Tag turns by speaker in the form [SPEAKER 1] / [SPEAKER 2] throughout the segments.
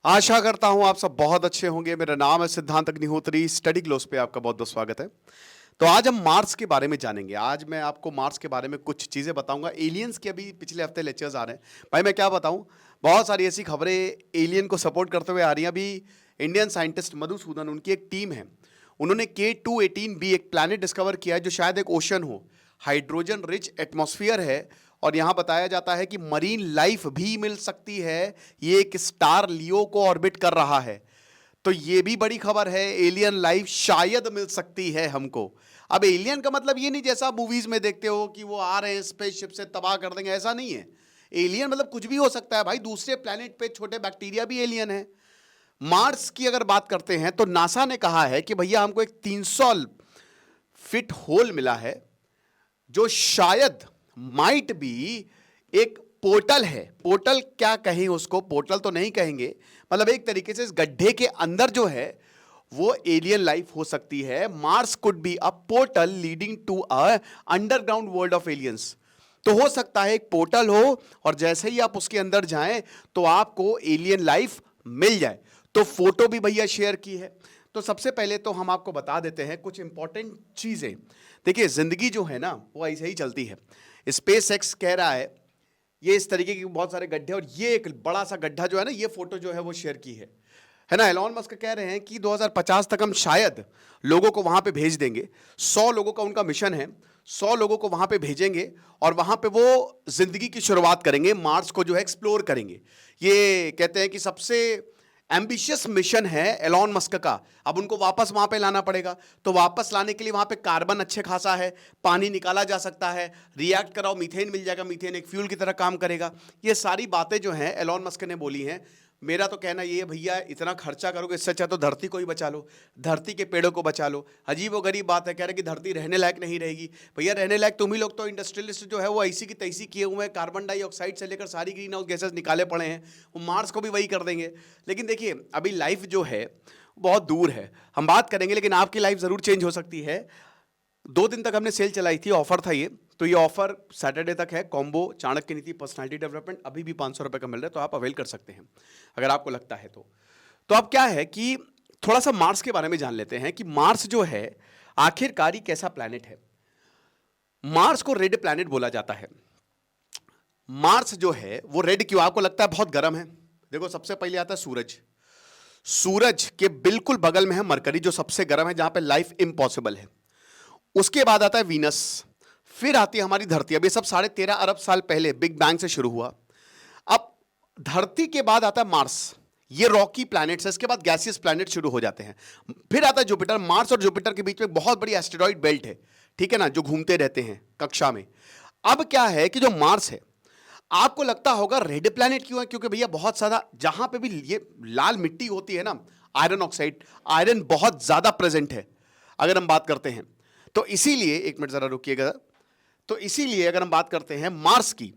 [SPEAKER 1] आशा करता हूं आप सब बहुत अच्छे होंगे। मेरा नाम है सिद्धांत अग्निहोत्री। स्टडी ग्लोस पे आपका बहुत बहुत स्वागत है। तो आज हम मार्स के बारे में जानेंगे। आज मैं आपको मार्स के बारे में कुछ चीजें बताऊंगा। एलियंस के अभी पिछले हफ्ते लेक्चर्स आ रहे हैं। भाई मैं क्या बताऊं, बहुत सारी ऐसी खबरें एलियन को सपोर्ट करते हुए आ रही हैं। अभी इंडियन साइंटिस्ट मधुसूदन, उनकी एक टीम है, उन्होंने K218b एक प्लैनेट डिस्कवर किया है जो शायद एक ओशन हो, हाइड्रोजन रिच एटमॉस्फेयर है, और यहां बताया जाता है कि मरीन लाइफ भी मिल सकती है। ये एक स्टार लियो को ऑर्बिट कर रहा है। तो ये भी बड़ी खबर है, एलियन लाइफ शायद मिल सकती है हमको। अब एलियन का मतलब ये नहीं जैसा मूवीज में देखते हो कि वो आ रहे हैं स्पेसशिप से तबाह कर देंगे, ऐसा नहीं है। एलियन मतलब कुछ भी हो सकता है भाई। दूसरे प्लेनेट पे छोटे बैक्टीरिया भी एलियन है। मार्स की अगर बात करते हैं तो नासा ने कहा है कि भैया हमको एक 300 फीट होल मिला है जो शायद माइट बी एक पोर्टल है। पोर्टल क्या कहें उसको, पोर्टल तो नहीं कहेंगे, मतलब एक तरीके से इस गड्ढे के अंदर जो है वो एलियन लाइफ हो सकती है। Mars could be a portal leading to a underground world of aliens. तो हो सकता है एक पोर्टल हो और जैसे ही आप उसके अंदर जाएं तो आपको एलियन लाइफ मिल जाए। तो फोटो भी भैया शेयर की है। तो सबसे पहले तो हम आपको बता देते हैं कुछ इंपॉर्टेंट चीजें। देखिए जिंदगी जो है ना वो ऐसे ही चलती है। स्पेस एक्स कह रहा है ये इस तरीके के बहुत सारे गड्ढे, और ये एक बड़ा सा गड्ढा जो है ना, ये फोटो जो है वो शेयर की है ना। एलॉन मस्क कह रहे हैं कि 2050 तक हम शायद लोगों को वहां पे भेज देंगे। 100 लोगों का उनका मिशन है। 100 लोगों को वहां पे भेजेंगे और वहां पे वो जिंदगी की शुरुआत करेंगे, मार्स को जो है एक्सप्लोर करेंगे। ये कहते हैं कि सबसे एम्बिशियस मिशन है एलॉन मस्क का। अब उनको वापस वहां पे लाना पड़ेगा, तो वापस लाने के लिए वहां पे कार्बन अच्छे खासा है, पानी निकाला जा सकता है, रिएक्ट कराओ मीथेन मिल जाएगा, मीथेन एक फ्यूल की तरह काम करेगा। ये सारी बातें जो हैं एलॉन मस्क ने बोली हैं। मेरा तो कहना ये है भैया, इतना खर्चा करोगे इससे अच्छा तो धरती को ही बचा लो, धरती के पेड़ों को बचा लो। अजीब व गरीब बात है, कह रहे कि धरती रहने लायक नहीं रहेगी। भैया रहने लायक तुम ही लोग तो इंडस्ट्रियलिस्ट जो है वो ऐसी की तैसी किए हुए हैं, कार्बन डाइऑक्साइड से लेकर सारी ग्रीन हाउस गैसेस निकाले पड़े हैं। वो मार्स को भी वही कर देंगे। लेकिन देखिए अभी लाइफ जो है बहुत दूर है, हम बात करेंगे, लेकिन आपकी लाइफ जरूर चेंज हो सकती है। 2 दिन तक हमने सेल चलाई थी, ऑफर था ये। तो ये ऑफर सैटरडे तक है। कॉम्बो चाणक्य नीति पर्सनालिटी डेवलपमेंट अभी भी 500 रुपए का मिल रहा है, तो आप अवेल कर सकते हैं अगर आपको लगता है तो अब क्या है कि थोड़ा सा मार्स के बारे में जान लेते हैं कि मार्स जो है आखिरकार ही कैसा प्लैनेट है। मार्स को रेड प्लैनेट बोला जाता है। मार्स जो है वो रेड क्यों, आपको लगता है बहुत गर्म है? देखो सबसे पहले आता है सूरज। सूरज के बिल्कुल बगल में है मरकरी जो सबसे गर्म है, जहां पे लाइफ इम्पॉसिबल है। उसके बाद आता है वीनस, फिर आती है हमारी धरती। अब ये सब 13.5 अरब साल पहले बिग बैंग से शुरू हुआ। अब धरती के बाद आता है मार्स, ये रॉकी प्लैनेट्स है। इसके बाद गैसियस प्लैनेट शुरू हो जाते हैं। फिर आता है जुपिटर। मार्स और जुपिटर के बीच में बहुत बड़ी एस्टेरॉइड बेल्ट है, ठीक है ना, जो घूमते रहते हैं कक्षा में। अब क्या है कि जो मार्स है, आपको लगता होगा रेड प्लैनेट क्यों है? क्योंकि भैया बहुत ज्यादा जहां पे भी ये लाल मिट्टी होती है ना, आयरन ऑक्साइड, आयरन बहुत ज्यादा प्रेजेंट है अगर हम बात करते हैं। तो इसीलिए एक मिनट जरा रुकिएगा। तो इसीलिए अगर हम बात करते हैं मार्स की,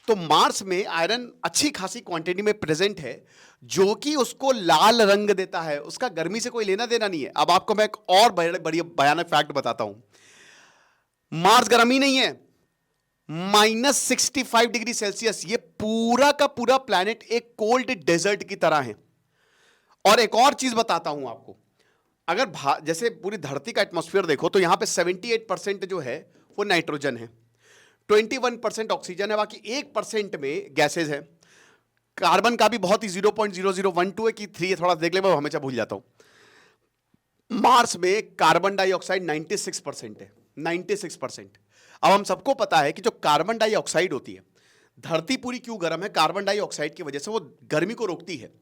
[SPEAKER 1] तो मार्स में आयरन अच्छी खासी क्वांटिटी में प्रेजेंट है, जो कि उसको लाल रंग देता है। उसका गर्मी से कोई लेना देना नहीं है। अब आपको मैं एक और बड़ी भयानक फैक्ट बताता हूं। मार्स गर्म ही नहीं है, -65 डिग्री सेल्सियस। ये पूरा का पूरा प्लैनेट एक कोल्ड डेजर्ट की तरह है। और एक और चीज बताता हूं आपको, अगर जैसे पूरी धरती का एटमॉस्फेयर देखो तो यहां पे 78% जो है वो नाइट्रोजन है, 21% ऑक्सीजन है, बाकी 1% में गैसेज है। कार्बन का भी बहुत ही 0.0012 है कि 3 है, थोड़ा देख ले, मैं हमेशा भूल जाता हूं। मार्स में कार्बन डाइऑक्साइड 96% है, 96%। अब हम सबको पता है कि जो कार्बन डाइऑक्साइड होती है, धरती पूरी क्यों गर्म है? कार्बन डाइऑक्साइड की वजह से। वो गर्मी को रोकती है,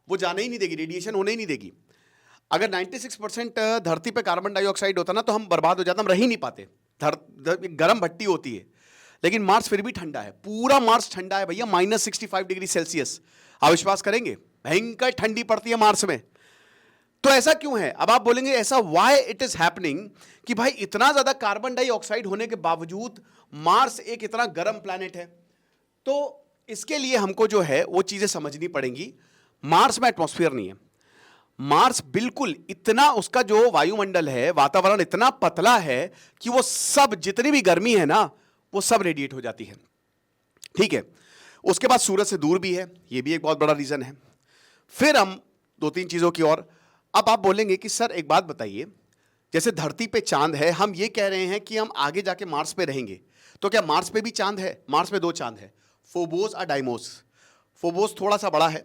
[SPEAKER 1] वो जाने ही नहीं देगी, रेडिएशन होने ही नहीं देगी। अगर 96% धरती पे कार्बन डाइऑक्साइड होता ना तो हम बर्बाद हो जाते, हम रह ही नहीं पाते। गर्म भट्टी होती है। लेकिन मार्स फिर भी ठंडा है, पूरा मार्स ठंडा है भैया, -65 डिग्री सेल्सियस। आप विश्वास करेंगे, भयंकर ठंडी पड़ती है मार्स में। तो ऐसा क्यों है? अब आप बोलेंगे ऐसा व्हाई इट इज हैपनिंग, कि भाई इतना ज्यादा कार्बन डाइऑक्साइड होने के बावजूद मार्स एक इतना गर्म प्लैनेट है। तो इसके लिए हमको जो है वो चीजें समझनी पड़ेंगी। मार्स में एटमॉस्फेयर नहीं है। मार्स बिल्कुल इतना, उसका जो वायुमंडल है, वातावरण इतना पतला है कि वो सब जितनी भी गर्मी है ना वो सब रेडिएट हो जाती है, ठीक है। उसके बाद सूरज से दूर भी है, ये भी एक बहुत बड़ा रीजन है। फिर हम दो तीन चीजों की ओर। अब आप बोलेंगे कि सर एक बात बताइए, जैसे धरती पे चांद है, हम ये कह रहे हैं कि हम आगे जाके मार्स पे रहेंगे, तो क्या मार्स पे भी चांद है? मार्स पे दो चांद है, फोबोस और डाइमोस। फोबोस थोड़ा सा बड़ा है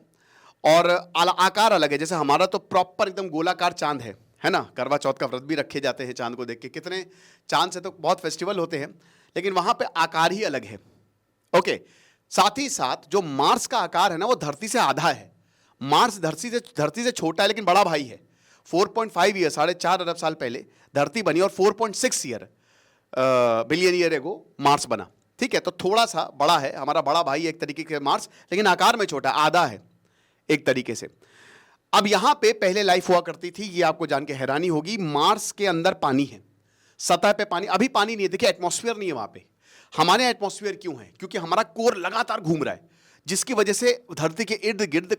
[SPEAKER 1] और आकार अलग है। जैसे हमारा तो प्रॉपर एकदम गोलाकार चांद है ना। करवा चौथ का व्रत भी रखे जाते हैं चांद को देख के, कितने चांद से तो बहुत फेस्टिवल होते हैं, लेकिन वहां पे आकार ही अलग है। ओके, साथ ही साथ जो मार्स का आकार है ना, वो धरती से आधा है। मार्स धरती से छोटा है लेकिन बड़ा भाई है। 4.5 ईयर, 4.5 अरब साल पहले धरती बनी और 4.6 year billion year ago Mars बना। ठीक है, तो थोड़ा सा बड़ा है, हमारा बड़ा भाई एक तरीके के मार्स, लेकिन आकार में छोटा, आधा है एक तरीके से। अब यहां पे पहले लाइफ हुआ करती थी, ये आपको जान के हैरानी होगी। मार्स के अंदर पानी है, सतह पे पानी, अभी पानी नहीं है। देखिए एटमॉस्फेयर नहीं है वहां पे। हमारे एटमॉस्फेयर क्यों है? क्योंकि हमारा कोर लगातार घूम रहा है, जिसकी वजह से धरती के इर्द गिर्द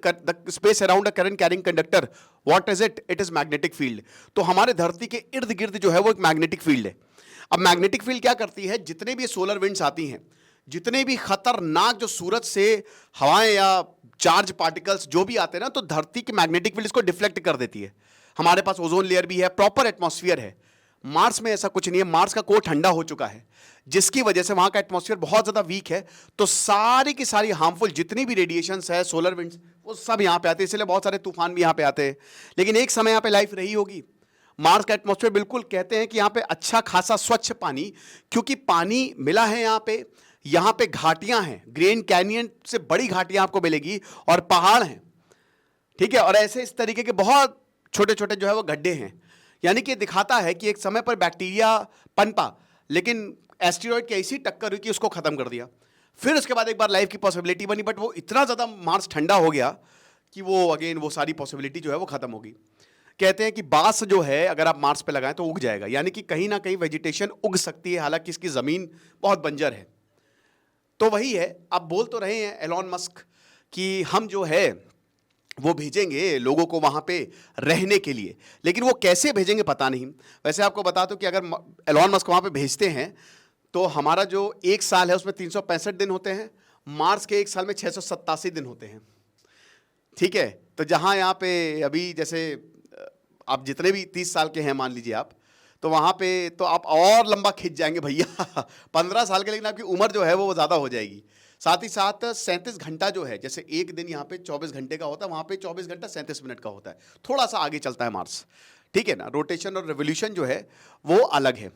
[SPEAKER 1] space around a current carrying conductor, what is it? It is magnetic field. तो हमारे धरती के इर्द गिर्द जो है वो एक मैग्नेटिक फील्ड है। अब मैग्नेटिक फील्ड क्या करती है? जितने भी सोलर विंड्स आती हैं, जितने भी खतरनाक जो सूरज से हवाएं या चार्ज पार्टिकल्स जो भी आते हैं ना, तो धरती की मैग्नेटिक फील्ड इसको डिफ्लेक्ट कर देती है। हमारे पास ओजोन लेयर भी है, प्रॉपर एटमॉस्फेयर है। मार्स में ऐसा कुछ नहीं है। मार्स का कोर ठंडा हो चुका है, जिसकी वजह से वहां का एटमॉस्फेयर बहुत ज्यादा वीक है। तो सारी की सारी हार्मफुल जितनी भी रेडिएशंस है, सोलर विंड्स, वो सब यहां पे आते हैं। इसलिए बहुत सारे तूफान भी यहां पे आते हैं। लेकिन एक समय यहां पे लाइफ रही होगी। मार्स का एटमॉस्फेयर बिल्कुल, कहते हैं कि यहां पे अच्छा खासा स्वच्छ पानी, क्योंकि पानी मिला है यहां पे घाटियां हैं, ग्रैंड कैनियन से बड़ी घाटियां आपको मिलेगी, और पहाड़ हैं। ठीक है, और ऐसे इस तरीके के बहुत छोटे छोटे जो है वो गड्ढे हैं। यानी कि दिखाता है कि एक समय पर बैक्टीरिया पनपा, लेकिन एस्टेरॉयड की ऐसी टक्कर हुई कि उसको खत्म कर दिया। फिर उसके बाद एक बार लाइफ की पॉसिबिलिटी बनी, बट वो इतना ज्यादा मार्स ठंडा हो गया कि वो अगेन वो सारी पॉसिबिलिटी जो है वो खत्म होगी। कहते हैं कि बांस जो है अगर आप मार्स पे लगाएं तो उग जाएगा, यानी कि कहीं ना कहीं वेजिटेशन उग सकती है, हालांकि इसकी जमीन बहुत बंजर है। तो वही है, आप बोल तो रहे हैं एलॉन मस्क कि हम जो है वो भेजेंगे लोगों को वहां पे रहने के लिए, लेकिन वो कैसे भेजेंगे पता नहीं। वैसे आपको बता दूं कि अगर एलॉन मस्क वहां पे भेजते हैं तो हमारा जो एक साल है उसमें 365 दिन होते हैं, मार्स के एक साल में 687 दिन होते हैं। ठीक है, तो जहां यहाँ पे अभी जैसे आप जितने भी 30 साल के हैं मान लीजिए आप, तो वहां पे तो आप और लंबा खिंच जाएंगे भैया 15 साल के, लेकिन आपकी उम्र जो है वो ज़्यादा हो जाएगी। साथ ही साथ 37 घंटा जो है, जैसे एक दिन यहाँ पे 24 घंटे का होता है, वहाँ पे 24 घंटा 37 मिनट का होता है। थोड़ा सा आगे चलता है मार्स। ठीक है ना, रोटेशन और रेवोल्यूशन जो है वो अलग है।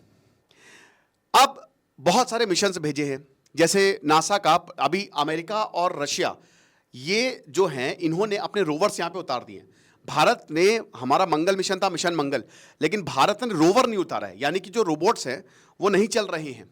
[SPEAKER 1] अब बहुत सारे मिशन भेजे हैं, जैसे नासा का अभी अमेरिका और रशिया, ये जो हैं इन्होंने अपने रोवर्स यहाँ पे उतार दिए हैं। भारत ने, हमारा मंगल मिशन था, मिशन मंगल, लेकिन भारत ने रोवर नहीं उतारा है, यानी कि जो रोबोट्स हैं वो नहीं चल रहे हैं।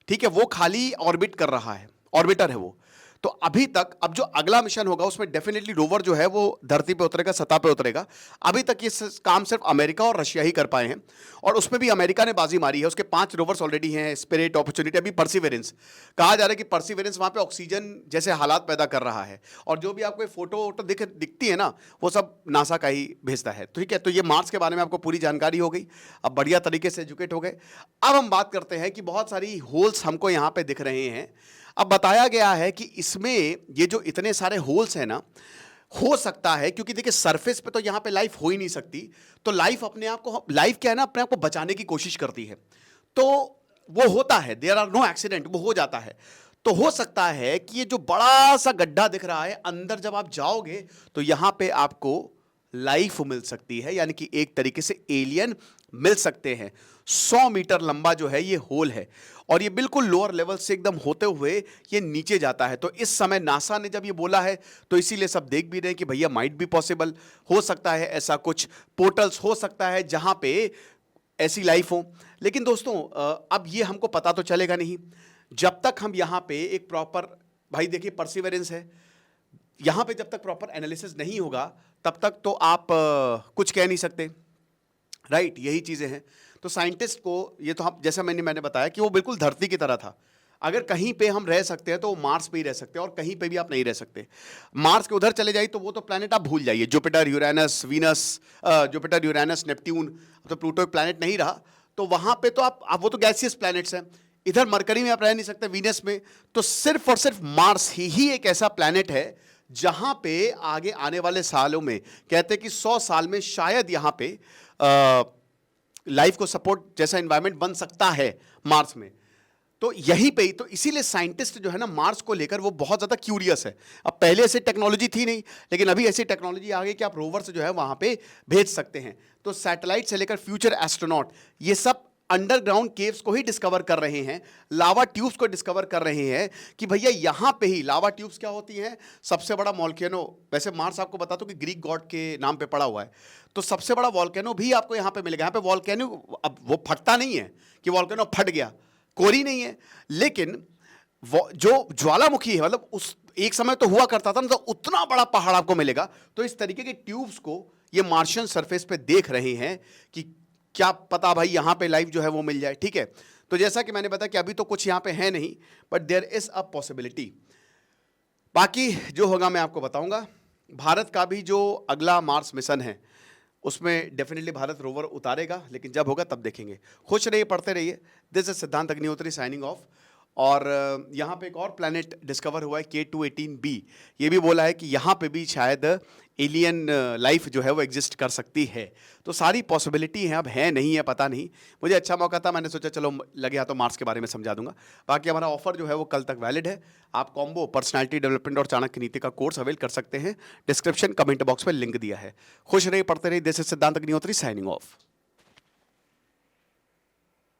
[SPEAKER 1] ठीक है, वो खाली ऑर्बिट कर रहा है, ऑर्बिटर है वो। तो अभी तक, अब जो अगला मिशन होगा उसमें डेफिनेटली रोवर जो है वो धरती पे उतरेगा, सतह पे उतरेगा। अभी तक ये काम सिर्फ अमेरिका और रशिया ही कर पाए हैं, और उसमें भी अमेरिका ने बाजी मारी है। उसके 5 रोवर्स ऑलरेडी हैं, स्पिरिट, अपॉर्चुनिटी, अभी परसिवेरेंस। कहा जा रहा है कि परसिवेरेंस वहां पे ऑक्सीजन जैसे हालात पैदा कर रहा है, और जो भी आपको फोटो वोटो दिखती है ना, वो सब नासा का ही भेजता है। ठीक है, तो ये मार्स के बारे में आपको पूरी जानकारी हो गई, अब बढ़िया तरीके से एजुकेट हो गए। अब हम बात करते हैं कि बहुत सारी होल्स हमको यहाँ पे दिख रहे हैं। अब बताया गया है कि इसमें ये जो इतने सारे होल्स हैं ना, हो सकता है, क्योंकि देखिए सरफेस पे तो यहां पे लाइफ हो ही नहीं सकती, तो लाइफ अपने आप को, लाइफ क्या है ना, अपने आप को बचाने की कोशिश करती है। तो वो होता है, देयर आर नो एक्सीडेंट, वो हो जाता है। तो हो सकता है कि ये जो बड़ा सा गड्ढा दिख रहा है, अंदर जब आप जाओगे तो यहां पे आपको लाइफ मिल सकती है, यानी कि एक तरीके से एलियन मिल सकते हैं। 100 मीटर लंबा जो है ये होल है, और ये बिल्कुल लोअर लेवल से एकदम होते हुए ये नीचे जाता है। तो इस समय नासा ने जब ये बोला है तो इसीलिए सब देख भी रहे हैं कि भैया माइट बी पॉसिबल, हो सकता है ऐसा कुछ पोर्टल्स हो सकता है जहां पे ऐसी लाइफ हो। लेकिन दोस्तों अब ये हमको पता तो चलेगा नहीं जब तक हम यहां पे एक प्रॉपर, भाई देखिए परसिवेरेंस है, यहां पे जब तक प्रॉपर एनालिसिस नहीं होगा तब तक तो आप कुछ कह नहीं सकते, राइट? यही चीजें हैं। तो साइंटिस्ट को ये तो हम, जैसा मैंने बताया कि वो बिल्कुल धरती की तरह था। अगर कहीं पे हम रह सकते हैं तो मार्स पे ही रह सकते हैं, और कहीं पे भी आप नहीं रह सकते। मार्स के उधर चले जाइए तो वो तो प्लैनेट आप भूल जाइए, Jupiter, Uranus, Venus, Jupiter, Uranus, Neptune, तो प्लूटो एक प्लैनेट नहीं रहा। तो वहां पे तो आप वो तो गैसियस प्लैनेट्स हैं। इधर मरकरी में आप रह नहीं सकते, वीनस में। तो सिर्फ और सिर्फ मार्स ही एक ऐसा प्लैनेट है जहां पे आगे आने वाले सालों में कहते हैं कि 100 साल में शायद यहां पे लाइफ को सपोर्ट जैसा एनवायरनमेंट बन सकता है मार्स में। तो यहीं पे ही तो इसीलिए साइंटिस्ट जो है ना मार्स को लेकर वो बहुत ज्यादा क्यूरियस है। अब पहले ऐसी टेक्नोलॉजी थी नहीं, लेकिन अभी ऐसी टेक्नोलॉजी आ गई कि आप रोवर से जो है वहां पे भेज सकते हैं। तो सैटेलाइट से लेकर फ्यूचर एस्ट्रोनॉट ये सब अंडरग्राउंड केव्स को ही डिस्कवर कर रहे हैं, लावा ट्यूब्स को डिस्कवर कर रहे हैं कि भैया यहां पे ही लावा ट्यूब्स क्या होती हैं। सबसे बड़ा वॉल्केनो, वैसे मार्स आपको बता दो कि ग्रीक गॉड के नाम पे पड़ा हुआ है, तो सबसे बड़ा वॉल्केनो भी आपको यहां पे मिलेगा। यहां पे वॉल्केनो, अब वो फटता नहीं है कि वॉल्केनो फट गया, कोरी नहीं है, लेकिन जो ज्वालामुखी है, मतलब उस एक समय तो हुआ करता था ना, तो उतना बड़ा पहाड़ आपको मिलेगा। तो इस तरीके के ट्यूब्स को ये मार्शियन सरफेस पे देख रहे हैं कि क्या पता भाई यहां पे लाइफ जो है वो मिल जाए। ठीक है, तो जैसा कि मैंने बताया कि अभी तो कुछ यहां पे है नहीं, but there is a possibility. बाकी जो होगा मैं आपको बताऊंगा। भारत का भी जो अगला मार्स मिशन है उसमें डेफिनेटली भारत रोवर उतारेगा, लेकिन जब होगा तब देखेंगे। खुश रहिए, पढ़ते रहिए। दिस इज सिद्धांत अग्निहोत्री साइनिंग ऑफ। और यहाँ पे एक और प्लैनेट डिस्कवर हुआ है K218b। ये भी बोला है कि यहाँ पे भी शायद एलियन लाइफ जो है वो एग्जिस्ट कर सकती है। तो सारी पॉसिबिलिटी हैं, अब है नहीं है पता नहीं। मुझे अच्छा मौका था, मैंने सोचा चलो लगे हाथ तो मार्स के बारे में समझा दूंगा। बाकी हमारा ऑफर जो है वो कल तक वैलिड है। आप कॉम्बो पर्सनालिटी डेवलपमेंट और चाणक्य नीति का कोर्स अवेल कर सकते हैं। डिस्क्रिप्शन कमेंट बॉक्स में लिंक दिया है। खुश रहिए, पढ़ते रहिए। दिस इज सिद्धांत अग्निहोत्री साइनिंग ऑफ।